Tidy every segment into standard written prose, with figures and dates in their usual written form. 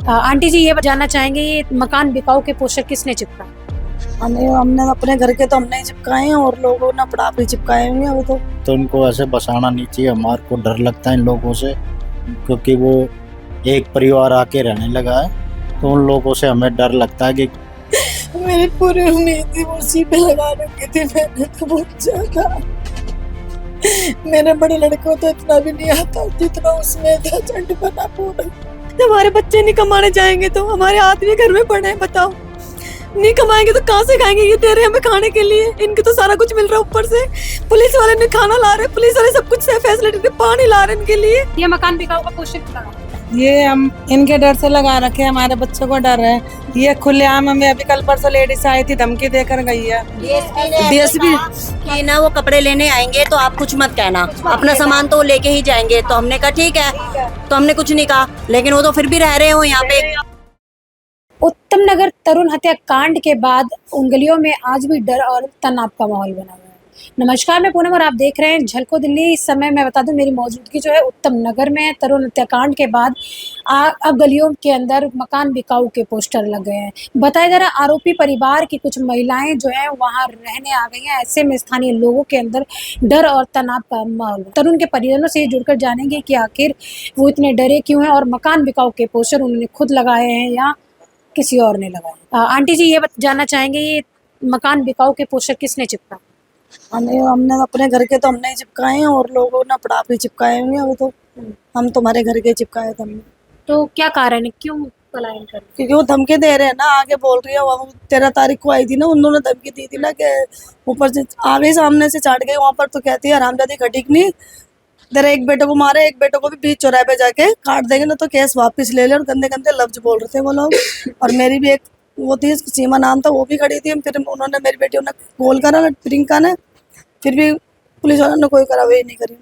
Aunty जी ये जानना चाहेंगे ये मकान बिकाऊ के पोस्टर किसने चिपकाए? हमने अपने घर के तो हमने ही चिपकाए हैं और लोगों ने अपना आप ही चिपकाए होंगे वो तो इनको ऐसे बसाना नहीं चाहिए। हमारे को डर लगता है इन लोगों से, क्योंकि वो एक परिवार आके रहने लगा है, तो उन लोगों से हमें डर लगता है कि मेरी पूरी उम्मीद थी वो उसी पे लगा रखी थी मैंने तो बहुत ज्यादा। मेरे बड़े लड़के को तो इतना भी नहीं आता जितना उसमें था। झंड बना पूरा। जब हमारे बच्चे नहीं कमाने जाएंगे तो हमारे आदमी घर में पड़े हैं, बताओ नहीं कमाएंगे तो कहाँ से खाएंगे? ये दे रहे हमें खाने के लिए, इनके तो सारा कुछ मिल रहा है। ऊपर से पुलिस वाले ने खाना ला रहे, पुलिस वाले सब कुछ फैसिलिटी दे, पानी ला रहे इनके लिए। ये मकान बिकाऊ का पोस्टर क्यों लगा? ये हम इनके डर से लगा रखे, हमारे बच्चों को डर है। ये खुलेआम हमें अभी कल परसों लेडीज आई थी, धमकी देकर गई है डीएसपी कि ना वो कपड़े लेने आएंगे तो आप कुछ मत कहना, अपना सामान तो वो लेके ही जाएंगे। तो हमने कहा ठीक है, तो हमने कुछ नहीं कहा, लेकिन वो तो फिर भी रह रहे हो यहाँ पे। उत्तम नगर तरुण हत्याकांड के बाद उन गलियों में आज भी डर और तनाव का माहौल बना हुआ है। नमस्कार, मैं पूनम और आप देख रहे हैं झलको दिल्ली। इस समय मैं बता दूं मेरी मौजूदगी जो है उत्तम नगर में है। तरुण हत्याकांड के बाद अब गलियों के अंदर मकान बिकाऊ के पोस्टर लग गए हैं। बताया जा रहा है आरोपी परिवार की कुछ महिलाएं जो है वहां रहने आ गई हैं। ऐसे में स्थानीय लोगों के अंदर डर और तनाव का माहौल है। तरुण के परिजनों से जुड़कर जानेंगे कि आखिर वो इतने डरे क्यों हैं और मकान बिकाऊ के पोस्टर उन्होंने खुद लगाए हैं या किसी और ने लगाया। आंटी जी ये जानना चाहेंगे ये मकान बिकाऊ के पोस्टर किसने चिपकाए? हमने अपने घर के तो हमने ही चिपकाए हैं और लोगों ने अपना आप ही चिपकाए होंगे वो तो। हम तुम्हारे घर के चिपकाए थे हमने। तो क्या कारण है, क्यों पलायन कर? क्योंकि वो धमकी दे रहे हैं ना, आगे बोल रही है। वो 13 तारीख को आई थी ना, उन्होंने धमकी दी थी ना कि ऊपर से आगे सामने से चाट गए वहां पर, तो कहती है हरामजादी खटीक नहीं, तेरे एक बेटे को मारे, एक बेटे को भी बीच चौराहे पे जाके काट देंगे ना, तो केस वापस ले ले। और गंदे गंदे लफ्ज बोल रहे थे वो लोग। और मेरी भी एक वो थी, सीमा नाम था, वो भी खड़ी थी। फिर उन्होंने मेरी बेटी ने कॉल करा प्रियंका ने, फिर भी पुलिस वालों ने कोई कार्रवाई नहीं करी।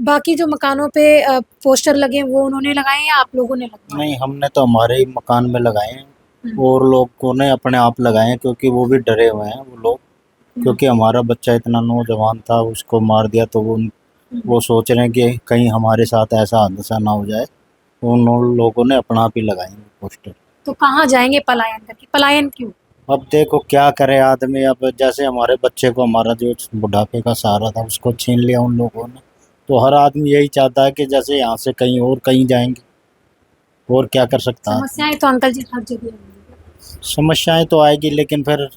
बाकी जो मकानों पे पोस्टर लगे वो उन्होंने लगाए या आप लोगों ने लगाए? नहीं, हमने तो हमारे ही मकान में लगाए हैं और लोगों ने अपने आप लगाए हैं, क्योंकि वो भी डरे हुए हैं वो लोग। क्योंकि हमारा बच्चा इतना नौजवान था, उसको मार दिया, तो वो सोच रहे हैं कि कहीं हमारे साथ ऐसा हादसा ना हो जाए, तो उन लोगों ने अपना आप ही लगाए हैं पोस्टर। तो कहाँ जाएंगे पलायन करके? पलायन क्यों? अब देखो क्या करे आदमी। अब जैसे हमारे बच्चे को, हमारा जो बुढ़ापे का सहारा था, उसको छीन लिया उन लोगों ने, तो हर आदमी यही चाहता है कि जैसे यहाँ से कहीं और कहीं जाएंगे, और क्या कर सकता है। समस्याएं तो अंकल जी हर जगह हैं। समस्याएं तो आएगी, लेकिन फिर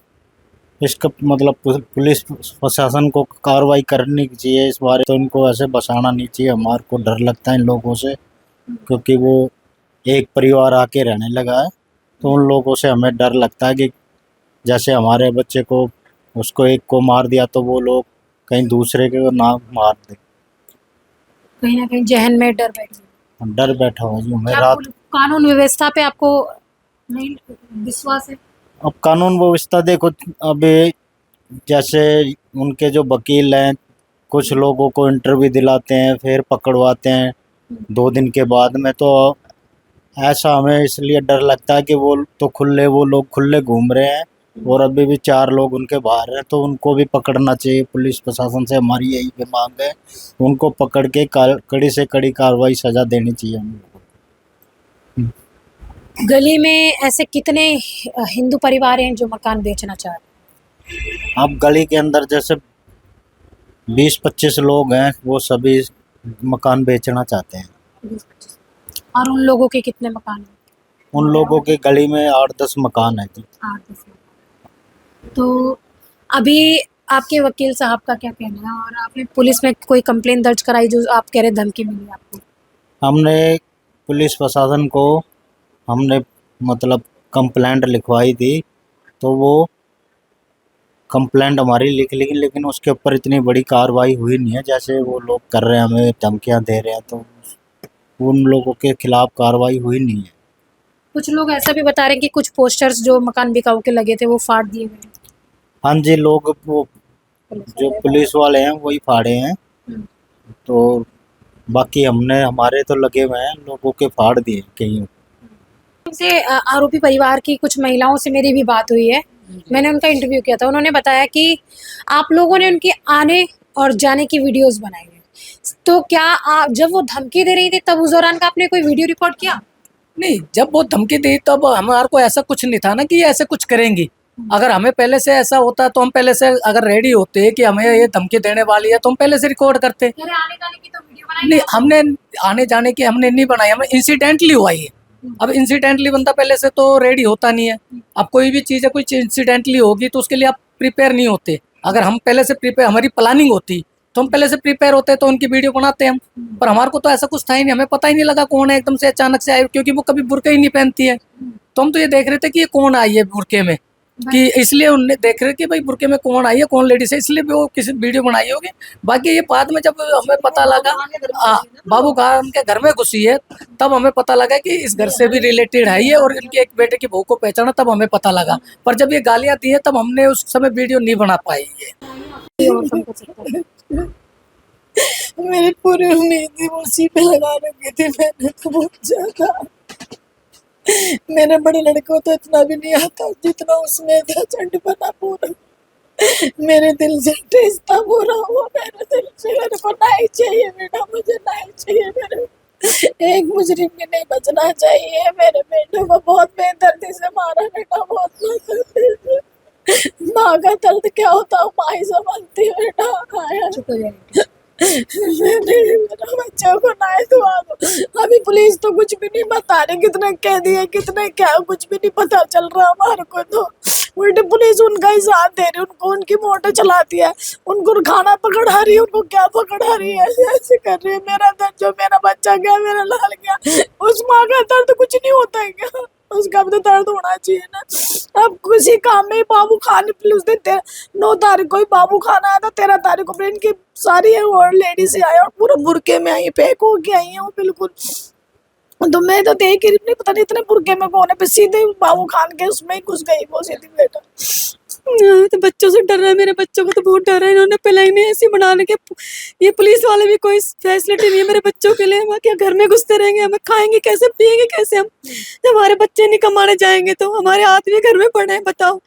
इसका मतलब पुलिस प्रशासन को कार्रवाई करनी चाहिए इस बारे। तो इनको ऐसे बसाना नहीं चाहिए। हमारे को डर लगता है इन लोगों से, क्योंकि वो एक परिवार आके रहने लगा है, तो उन लोगों से हमें डर लगता है कि जैसे हमारे बच्चे को, उसको एक को मार दिया, तो वो लोग कहीं दूसरे को ना मार दे। कहीं ना कहीं जहन में डर बैठ गया। डर बैठा हुआ जी हमें क्या रात। कानून व्यवस्था पे आपको नहीं विश्वास है? अब कानून व्यवस्था देखो, अभी जैसे उनके जो वकील हैं, कुछ लोगों को इंटरव्यू दिलाते हैं, फिर पकड़वाते हैं 2 दिन के बाद में। तो ऐसा हमें इसलिए डर लगता है कि वो लोग खुले घूम रहे हैं, और अभी भी 4 लोग उनके बाहर हैं, तो उनको भी पकड़ना चाहिए। पुलिस प्रशासन से हमारी यही भी मांग है, उनको पकड़ के कड़ी से कड़ी कार्रवाई, सजा देनी चाहिए हम लोगों को। गली में ऐसे कितने हिंदू परिवार हैं जो मकान बेचना चाह रहे हैं? अब गली के अंदर जैसे 20-25 लोग हैं, वो सभी मकान बेचना चाहते हैं। 20-25। और उन लोगों के कितने मकान हैं? उन लोगों के गली में 8-10 मकान है जी। 8-10 मकान। तो अभी आपके वकील साहब का क्या कहना है, और आपने पुलिस में कोई कंप्लेन दर्ज कराई जो आप कह रहे धमकी मिली आपको? हमने पुलिस प्रशासन को हमने मतलब कंप्लेंट लिखवाई थी, तो वो कंप्लेंट हमारी लिख ली, लेकिन उसके ऊपर इतनी बड़ी कार्रवाई हुई नहीं है। जैसे वो लोग कर रहे हैं, हमें धमकियां दे रहे हैं, तो उन लोगों के खिलाफ कार्रवाई हुई नहीं है। कुछ लोग ऐसा भी बता रहे हैं कि कुछ पोस्टर्स जो मकान बिकाऊ के लगे थे वो फाड़ दिए गए। हाँ जी, लोग वो जो पुलिस वाले हैं वही फाड़े हैं, तो बाकी हमारे तो लगे हुए हैं, लोगों के फाड़ दिए कहीं। से आरोपी परिवार की कुछ महिलाओं से मेरी भी बात हुई है, मैंने उनका इंटरव्यू किया था। उन्होंने बताया कि आप लोगों ने उनके आने और जाने की वीडियोस बनाई है, तो क्या जब वो धमकी दे रही थी तब उस दौरान का आपने कोई वीडियो रिकॉर्ड किया? नहीं, जब वो धमकी दी तब हमारे को ऐसा कुछ नहीं था ना कि ये ऐसे कुछ करेंगी। अगर हमें पहले से ऐसा होता तो हम पहले से अगर रेडी होते कि हमें ये धमकी देने वाली है तो हम पहले से रिकॉर्ड करते। मेरे आने जाने की तो वीडियो बनाई नहीं, हमने आने जाने की हमने नहीं बनाई, हमें इंसिडेंटली हुआ ये। अब इंसिडेंटली बंदा पहले से तो रेडी होता नहीं है। अब कोई भी चीज़ है, कोई इंसिडेंटली होगी तो उसके लिए आप प्रिपेयर नहीं होते। अगर हम पहले से प्रिपेयर, हमारी प्लानिंग होती तो हम पहले से प्रिपेयर होते तो उनकी वीडियो बनाते हम। पर हमारे को तो ऐसा कुछ था ही नहीं, हमें पता ही नहीं लगा कौन है, एकदम से अचानक से आए, क्योंकि वो कभी बुरके ही नहीं पहनती है। तो हम तो ये देख रहे थे कि ये कौन आई है बुरके में, कि इसलिए उनने देख रहे कि भाई बुरके में कौन आई है, कौन लेडीज है, इसलिए भी वो किसी वीडियो बनाई होगी। बाकी ये बाद में जब हमें पता लगा बाबू खान के घर में घुसी है तब हमें पता लगा कि इस घर से भी रिलेटेड है ये, और इनके एक बेटे की बहू को पहचाना तब हमें पता लगा। पर जब ये गालियां दी है तब हमने उस समय वीडियो नहीं बना पाई ये। मेरी पूरी उम्मीद थी, वो उसी पे लगा रखी थी मैंने तो बहुत ज्यादा। मेरे बड़े लड़के को तो इतना भी नहीं आता जितना उसमें था, चंड बना पूरा। मेरे दिल से टेस्ट था पूरा वो, मेरे दिल से। मेरे को नहीं चाहिए बेटा, मुझे नहीं चाहिए। मेरे एक मुजरिम भी नहीं बचना चाहिए। मेरे बेटे को बहुत बेदर्दी से मारा बेटा, बहुत बेदर्दी से। माँ का दर्द क्या होता है माँ ही समझती है बेटा। चुप हो जाएगी। मेरा बच्चा को ना दुआ दो। अभी पुलिस तो कुछ भी नहीं बता रही, कितने कह दिए कितने क्या, कुछ भी नहीं पता चल रहा हमारे को। तो उल्टी पुलिस उनका ही साथ दे रही, उनको उनकी मोटर चलाती है, उनको खाना पकड़ा रही है, उनको क्या पकड़ा रही है, ऐसे कर रही है। मेरा दर्द, जो मेरा बच्चा गया, मेरा लाल गया, उस माँ का दर्द कुछ नहीं होता है क्या? उसका भी तो दर्द होना चाहिए ना। अब किसी काम में ही बाबू खान उस दिन 9 तारीख को ही बाबू खान आया था, 13 तारीख को इनकी सारी और लेडीज आए और पूरा बुरके में आई, पैक होके आई है वो बिल्कुल। तो मैं तो देख ही नहीं, पता नहीं इतने बुरके में कौन है, पे सीधे बाबू खान के उसमें ही घुस गई वो सीधी बेटा। तो बच्चों से डर रहा है, मेरे बच्चों को तो बहुत डर है। इन्होंने पहले ही नहीं ऐसी बनाने के, ये पुलिस वाले भी कोई फैसिलिटी नहीं है मेरे बच्चों के लिए। हम क्या घर में घुसते रहेंगे, हमें खाएंगे कैसे, पिएंगे कैसे हम? जब हमारे बच्चे नहीं कमाने जाएंगे तो हमारे आदमी घर में पड़े हैं, बताओ।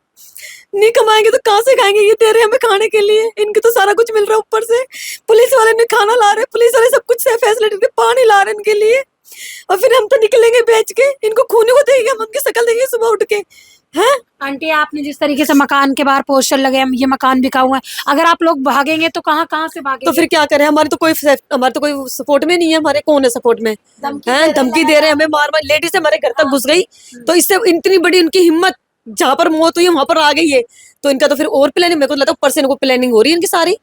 नहीं कमाएंगे तो कहाँ से खाएंगे? ये दे रहे हैं हमें खाने के लिए, इनके तो सारा कुछ मिल रहा है ऊपर से। पुलिस वाले ने खाना ला रहे, पुलिस वाले सब कुछ फैसिलिटी, पानी ला रहे इनके लिए, और फिर हम तो निकलेंगे बेच के, इनको खूनी को देंगे, हम उनकी शक्ल देंगे सुबह उठ के। हैं आंटी, आपने जिस तरीके से मकान के बाहर पोस्टर लगे हैं, ये मकान बिका हुआ है, अगर आप लोग भागेंगे तो कहाँ कहाँ से भागेंगे? तो फिर क्या करें? हमारे तो कोई सपोर्ट में नहीं है। हमारे कौन है सपोर्ट में? हैं धमकी दे रहे हैं हमें, मार मार। लेडीज हमारे घर तक घुस गई, तो इससे इतनी बड़ी उनकी हिम्मत, जहाँ पर मौत हुई वहां पर आ गई है। तो इनका तो फिर और प्लानिंग, मेरे को लगता है ऊपर से इनको प्लानिंग हो रही है इनकी सारी।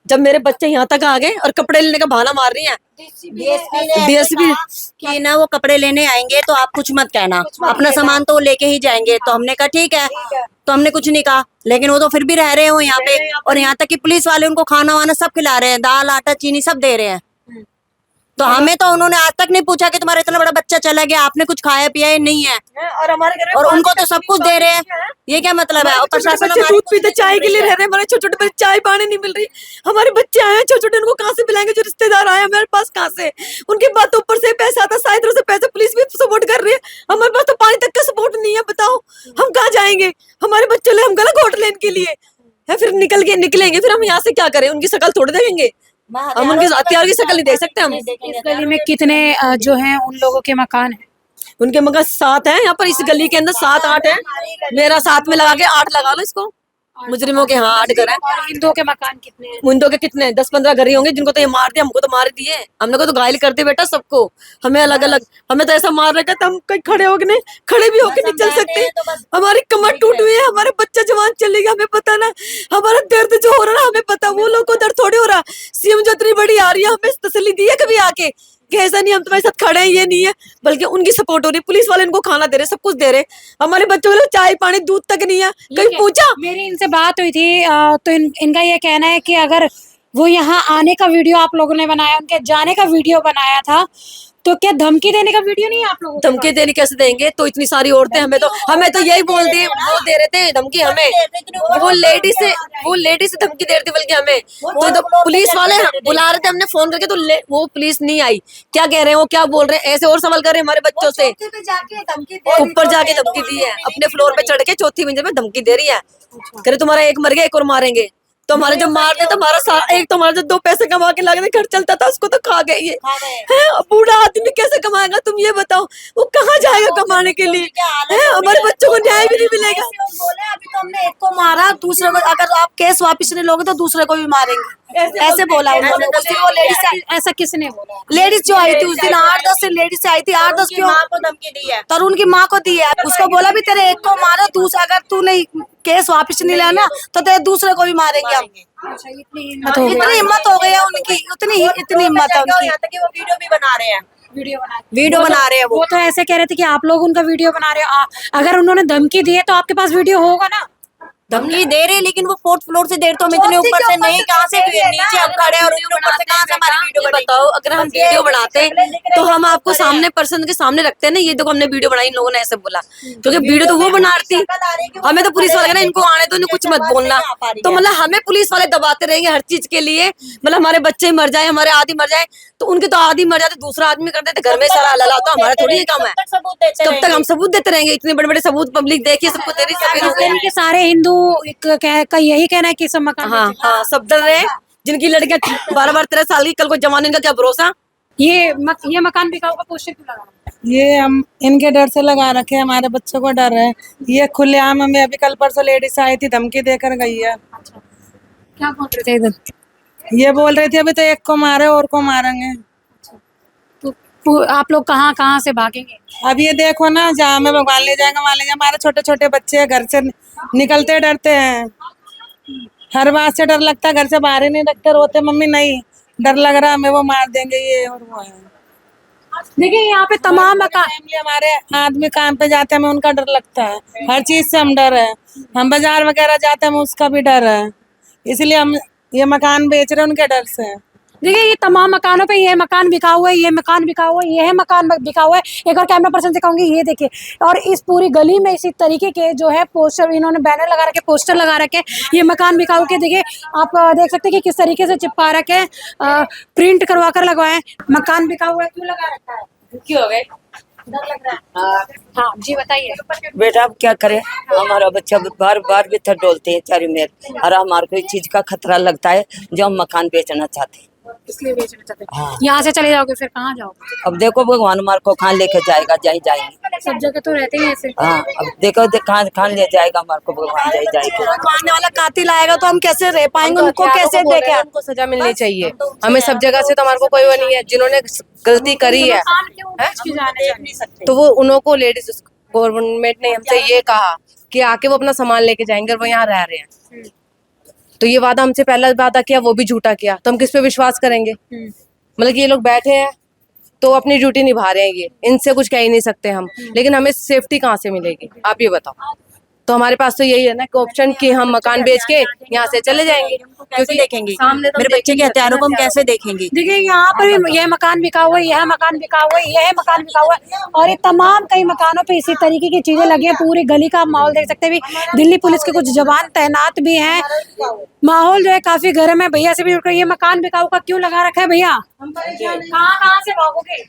जब मेरे बच्चे यहाँ तक आ गए और कपड़े लेने का बहाना मार रही हैं। डीएसपी कि ना वो कपड़े लेने आएंगे तो आप कुछ मत कहना, अपना सामान तो वो लेके ही जाएंगे। तो हमने कहा ठीक है, तो हमने कुछ नहीं कहा, लेकिन वो तो फिर भी रह रहे हो यहाँ पे। और यहाँ तक कि पुलिस वाले उनको खाना वाना सब खिला रहे हैं, दाल आटा चीनी सब दे रहे हैं। तो हमें तो उन्होंने आज तक नहीं पूछा कि तुम्हारा इतना बड़ा बच्चा चला गया, आपने कुछ खाया पिया है? नहीं है। और हमारे घर में और उनको तो सब कुछ दे रहे हैं, ये क्या मतलब है? और प्रशासन बच्चे दूध पीते चाय के लिए रह रहे हैं, हमारे छोटे छोटे चाय पानी नहीं मिल रही। हमारे बच्चे आए हैं छोटे छोटे, उनको कहाँ से पिलाएंगे? जो रिश्तेदार आए हमारे पास कहाँ से? उनके पास तो ऊपर से पैसा आता, साइड से पैसे, पुलिस भी सपोर्ट कर रही है, हमारे पास तो पानी तक का सपोर्ट नहीं है। बताओ हम कहाँ जाएंगे? हमारे बच्चे हम गला घोट लेने के लिए है, फिर निकलेंगे, फिर हम यहाँ से क्या करें? उनकी शक्ल थोड़ी देखेंगे हम? उनके हथियार की शक्ल नहीं देख सकते हम। इस गली में कितने जो हैं उन लोगों के मकान हैं? उनके मकान 7 हैं यहाँ पर, इस गली के अंदर 7-8 हैं। मेरा 7 में लगा के 8 लगा लो इसको, मुजरिमों के। हाँ 8 घर हैं। और हिंदुओं के मकान कितने हैं? हिंदुओं के कितने? 10-15 घर ही होंगे। जिनको तो ये मार दिया, हमको तो मार दिए, हमने को तो घायल कर दिया बेटा सबको। हमें अलग अलग, हमें तो ऐसा मार रखा था, हम कहीं खड़े होके नहीं, खड़े भी होके नहीं चल सकते। हमारी कमर टूट हुई है, हमारे बच्चा जवान चले गया, हमें पता ना। हमारा दर्द जो हो रहा है हमें पता, वो लोग को दर्द थोड़ी हो रहा। सीएम जो इतनी बड़ी आ रही है, हमें तसल्ली दी है कभी आके कि ऐसा नहीं हम तुम्हारे साथ खड़े हैं, ये नहीं है, बल्कि उनकी सपोर्ट हो रही। पुलिस वाले इनको खाना दे रहे, सब कुछ दे रहे। हमारे बच्चों के लिए चाय पानी दूध तक नहीं है। कहीं पूछा? मेरी इनसे बात हुई थी तो इनका ये कहना है कि अगर वो यहाँ आने का वीडियो आप लोगों ने बनाया, उनके जाने का वीडियो बनाया था, तो क्या धमकी देने का वीडियो नहीं है आप लोगों के धमकी देने कैसे देंगे? तो इतनी सारी औरतें हमें तो यही बोल दी, वो दे रहे थे धमकी हमें। वो लेडीज से धमकी दे रही थी बल्कि हमें। तो पुलिस वाले बुला रहे थे, हमने फोन करके, तो वो पुलिस नहीं आई। क्या कह रहे हैं वो, क्या बोल रहे हैं, ऐसे और सवाल कर रहे हैं हमारे बच्चों से। ऊपर जाके धमकी दी है, अपने फ्लोर पे चढ़ के 4थी मंजिल में धमकी दे रही है, कह रहे तुम्हारा एक मर गया एक और मारेंगे। तो हमारे जो मारने तो हमारा सारा एक तो हमारा जो 2 पैसे कमा के लाके घर चलता था उसको तो खा गए ये हैं, बूढ़ा आदमी कैसे कमाएगा तुम ये बताओ, वो कहाँ जाएगा कमाने के लिए हैं, हमारे बच्चों को न्याय भी नहीं मिलेगा। बोले अभी तो हमने एक को मारा, दूसरे को अगर आप केस वापस नहीं लोगे तो दूसरे को भी मारेंगे, ऐसे बोला उन्होंने। उस दिन वो ऐसा किसने बोला? लेडीज जो आई थी उस दिन 8-10 लेडीज आई थी, 8-10 क्यों माँ को धमकी दी है। तरुण की माँ को दी है, उसको बोला भी तेरे एक को मारो, दूसरा अगर तू नहीं केस वापस नहीं लेना तो तेरे दूसरे को भी मारेंगे हम। अच्छा, इतनी हिम्मत हो गई। इतनी हिम्मत हो गई है उनकी, इतनी हिम्मत है उनकी। यहाँ तक कि वो वीडियो भी बना रहे हैं, वीडियो बना रहे हैं वो तो ऐसे कह रहे थे कि आप लोग उनका वीडियो बना रहे हो। अगर उन्होंने धमकी दी है तो आपके पास वीडियो होगा ना? धमकी दे रहे हैं, लेकिन वो 4th फ्लोर से दे रहे तो हम इतने ऊपर से नहीं, कहाँ से नीचे हम खड़े हैं और इतने ऊपर से कहाँ से हमारी वीडियो बताओ। अगर हम वीडियो बनाते तो हम आपको सामने पर्सन के सामने रखते हैं ना, ये देखो हमने वीडियो बनाई, इन लोगों ने ऐसे बोला, क्योंकि वीडियो तो वो बना रही थी। हमें तो पुलिस वाले ना इनको आने तो इन्हें कुछ मत बोलना, तो मतलब हमें पुलिस वाले दबाते रहेंगे हर चीज के लिए। मतलब हमारे बच्चे मर जाए, हमारे आदमी मर जाए, तो उनके तो आदमी मर जाते, दूसरा आदमी कर देते, घर में सारा हलाला होता, हमारा थोड़ी ये काम है। तब तक हम सबूत देते रहेंगे, इतने बड़े बड़े सबूत पब्लिक देखिए, सबको दे रही सब के सारे हिंदू का यही कहना है कि सब मकान हाँ हाँ सब डर रहे हैं, जिनकी लड़कियां 12-13 साल की, कल को जमाने का क्या भरोसा। ये मकान बिकाऊ का पोस्टर क्यों लगा? ये हम इनके डर से लगा रखे हैं, हमारे बच्चों को डर है। ये खुलेआम हमें अभी कल परसों लेडीज आई थी, धमकी देकर गई है। क्या बोल रहे थे इधर? ये बोल रही थी अभी तो एक को मारे और को मारेंगे। तो आप लोग कहाँ से भागेंगे? अब ये देखो ना, जहाँ हमें भगवान ले जाएगा वहाँ ले जाएगा। हमारे छोटे छोटे बच्चे हैं, घर से निकलते डरते हैं, हर बात से डर लगता है, घर से बाहर ही नहीं रखते, रोते मम्मी नहीं डर लग रहा हमें, वो मार देंगे ये और वो है। देखिए यहाँ पे तमाम मकान, फैमिली हमारे आदमी काम पे जाते हैं, हमें उनका डर लगता है, हर चीज से हम डर है। हम बाजार वगैरह जाते हैं, हमें उसका भी डर है, इसलिए हम ये मकान बेच रहे हैं उनके डर से। देखिए ये तमाम मकानों पे ये मकान बिका हुआ है, ये मकान बिका हुआ है, यह मकान बिका हुआ है। एक और कैमरा पर्सन दिखाऊंगी, ये देखिए। और इस पूरी गली में इसी तरीके के जो है पोस्टर, इन्होंने बैनर लगा रखे, पोस्टर लगा रखे। ये मकान बिकाऊ के देखिए आप देख सकते हैं कि किस तरीके से चिपका रखे, प्रिंट करवा कर लगवाए। मकान बिका हुआ है, क्यों लगा रखा है? क्यों हो गए? डर लग रहा है। हाँ जी बताइए। बेटा अब क्या करें, हमारा बच्चा बार बार बिथर डोलते हैं चारों मेर, और हमारे को इस चीज का खतरा लगता है जो हम मकान बेचना चाहते हैं। इसलिए बेचना चाहते हैं। हाँ। यहाँ से चले जाओगे फिर कहाँ जाओगे? अब देखो भगवान हमारे को कहाँ लेके जाएगा, जाए जाएंगे। सब जगह तो रहते ही ऐसे। हाँ अब देखो कहाँ ले जाएगा हमारे को भगवान, जाए जाएगा। आने वाला कातिल आएगा तो हम कैसे रह पाएंगे, उनको कैसे देखें? उनको सजा मिलनी चाहिए। हमें सब जगह से तो हमारे को कोई वो नहीं है, जिन्होंने गलती करी है मकान क्यों बेच के जाने चाहिए? तो वो उन्हों को लेडीज गवर्नमेंट ने हमसे ये कहा कि आके वो अपना सामान लेके जाएंगे और वो यहाँ रह रहे हैं। तो ये वादा हमसे पहला वादा किया, वो भी झूठा किया, तो हम किस पे विश्वास करेंगे? मतलब कि ये लोग बैठे हैं तो अपनी ड्यूटी निभा रहे हैं, ये इनसे कुछ कह ही नहीं सकते हम, लेकिन हमें सेफ्टी कहाँ से मिलेगी आप ये बताओ। तो हमारे पास तो यही है ना कि ऑप्शन कि हम मकान बेच के यहाँ से चले जाएंगे, कैसे देखेंगे सामने तो मेरे बच्चे के हत्यारों को हम कैसे देखेंगे? देखिए यहाँ पर भी यह मकान बिका हुआ है, यह मकान बिका हुआ है, यह मकान बिका हुआ है, और ये तमाम कई मकानों पे इसी तरीके की चीजें लगी हैं। पूरी गली का माहौल देख सकते हैं। भी दिल्ली पुलिस के कुछ जवान तैनात भी हैं, माहौल जो है काफी गर्म है। भैया से भी ये मकान बिकाऊ का क्यों लगा रखा है भैया? कहाँ से भागोगे?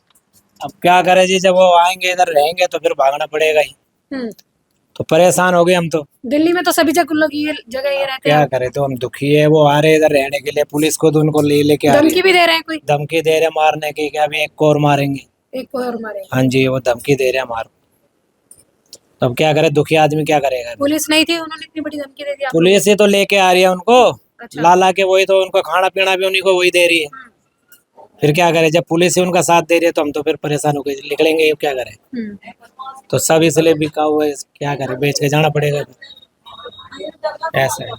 अब क्या करें जी, जब वो आएंगे इधर रहेंगे तो फिर भागना पड़ेगा ही। हम्म, तो परेशान हो गए हम तो। दिल्ली में तो सभी जगह लोग ये जगह ये रहते क्या हैं। करें, तो हम दुखी है, वो आ रहे इधर रहने के लिए, पुलिस खुद उनको लेके आ रही धमकी भी दे रहे हैं, कोई है। धमकी दे रहे मारने की, कि अभी एक को और मारेंगे। एक को और मारे। हाँ जी, वो धमकी दे रहे हैं हमारे। अब क्या करे, दुखी आदमी क्या करेगा। पुलिस नहीं थी, उन्होंने इतनी बड़ी धमकी दे दी आपको? पुलिस ही तो लेके आ रही है उनको, अच्छा। ला ला के, वही तो उनको खाना पीना भी उन्हीं को वही दे रही है। फिर क्या करें, जब पुलिस ही उनका साथ दे रही है तो हम तो फिर परेशान हो गए, निकलेंगे क्या करें। तो सब इसलिए बिका हुआ है, क्या करें, बेच के जाना पड़ेगा ऐसा है।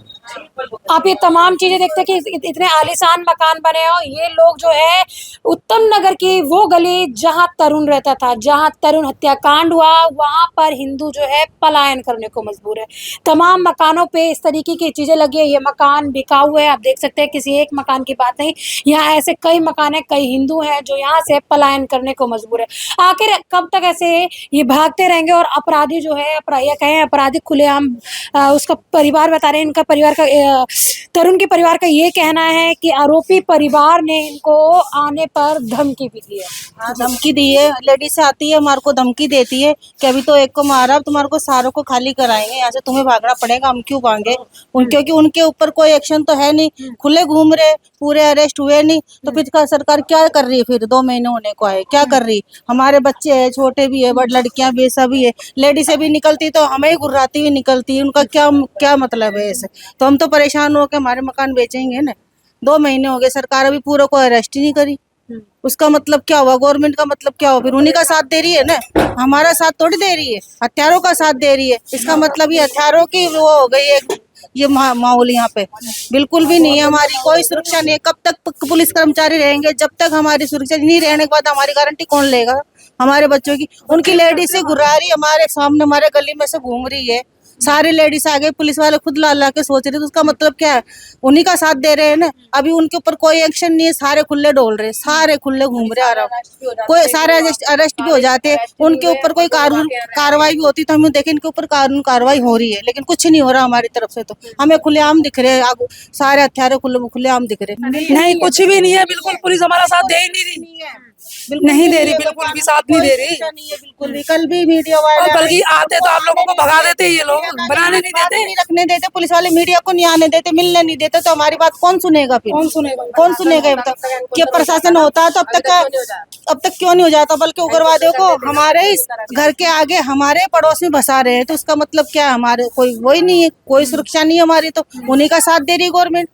आप ये तमाम चीजें देखते हैं कि इतने आलीशान मकान बने हो। ये लोग जो है उत्तम नगर की वो गली जहां तरुण रहता था, जहां तरुण हत्याकांड हुआ, वहां पर हिंदू जो है पलायन करने को मजबूर है। तमाम मकानों पे इस तरीके की चीजें लगी है। ये मकान बिका हुआ है, आप देख सकते हैं, किसी एक मकान की बात नहीं, यहाँ ऐसे कई मकान है, कई हिंदू हैं जो यहाँ से पलायन करने को मजबूर है। आखिर कब तक ऐसे ये भागते रहेंगे और अपराधी जो है, या कहें अपराधी खुलेआम, उसका परिवार बता रहे हैं, इनका परिवार तरुण के परिवार का ये कहना है कि आरोपी परिवार ने इनको आने पर धमकी भी दी है। हाँ, धमकी दी है। लेडीज आती है, हमारे को धमकी देती है कि अभी तो एक को मारा, अब तुम्हारे को सारों को खाली कराएंगे, यहाँ से तुम्हें भागना पड़ेगा। हम क्यों भागे? क्योंकि उनके ऊपर कोई एक्शन तो है नहीं, खुले घूम रहे, पूरे अरेस्ट हुए नहीं, तो फिर सरकार क्या कर रही है? फिर 2 महीने होने को आए, क्या कर रही? हमारे बच्चे है, छोटे भी है, बड़ लड़कियां भी है, सभी है। लेडीज भी निकलती तो हमें ही गुर्राती हुई निकलती है, उनका क्या मतलब है ऐसे? तो हम तो परेशान हो के हमारे मकान बेचेंगे ना। 2 महीने हो गए, सरकार अभी पूरा को अरेस्ट ही नहीं करी। उसका मतलब क्या हुआ? गवर्नमेंट का मतलब क्या हुआ? फिर उन्हीं का साथ दे रही है ना, हमारा साथ थोड़ी दे रही है, हथियारों का साथ दे रही है। इसका मतलब ये हथियारों की वो हो गई है ये माहौल यहाँ पे। बिल्कुल भी नहीं है, हमारी कोई सुरक्षा नहीं है। कब तक पुलिस कर्मचारी रहेंगे? जब तक हमारी सुरक्षा नहीं रहने के बाद हमारी गारंटी कौन लेगा हमारे बच्चों की? उनकी लेडीज से घुरा रही, हमारे सामने हमारे गली में से घूम रही है, सारी लेडीज आ गए, पुलिस वाले खुद ला ला के सोच रहे। तो उसका मतलब क्या है? उन्हीं का साथ दे रहे हैं ना। अभी उनके ऊपर कोई एक्शन नहीं है, सारे खुले डोल रहे, सारे खुले घूम रहे आराम। कोई सारे अरेस्ट भी हो जाते हैं, उनके ऊपर कोई कार्रवाई भी होती तो हमें देखें इनके ऊपर कानून कार्रवाई हो रही है, लेकिन कुछ नहीं हो रहा हमारी तरफ से। तो हमें खुलेआम दिख रहे हैं, सारे हथियार खुलेआम दिख रहे। नहीं, कुछ भी नहीं है, बिल्कुल पुलिस हमारा साथ दे ही नहीं रही, नहीं दे रही, बिल्कुल भी साथ नहीं दे रही। बिल्कुल भी। कल भी मीडिया वाले बल्कि आते तो आप लोगों को भगा देते ये लोग, बनाने नहीं देते, नहीं रखने देते, पुलिस वाले मीडिया को नहीं आने देते, मिलने नहीं देते। तो हमारी बात कौन सुनेगा? फिर कौन सुनेगा? ये बताओ कि प्रशासन होता है तो अब तक क्यों नहीं हो जाता? बल्कि उग्रवादियों को हमारे इस घर के आगे हमारे पड़ोस में बसा रहे हैं। तो उसका मतलब क्या है? हमारे कोई वही नहीं है, कोई सुरक्षा नहीं है हमारी, तो उन्हीं का साथ दे रही गवर्नमेंट।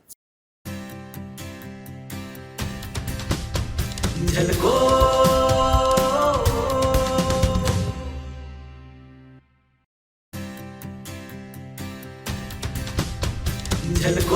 झलको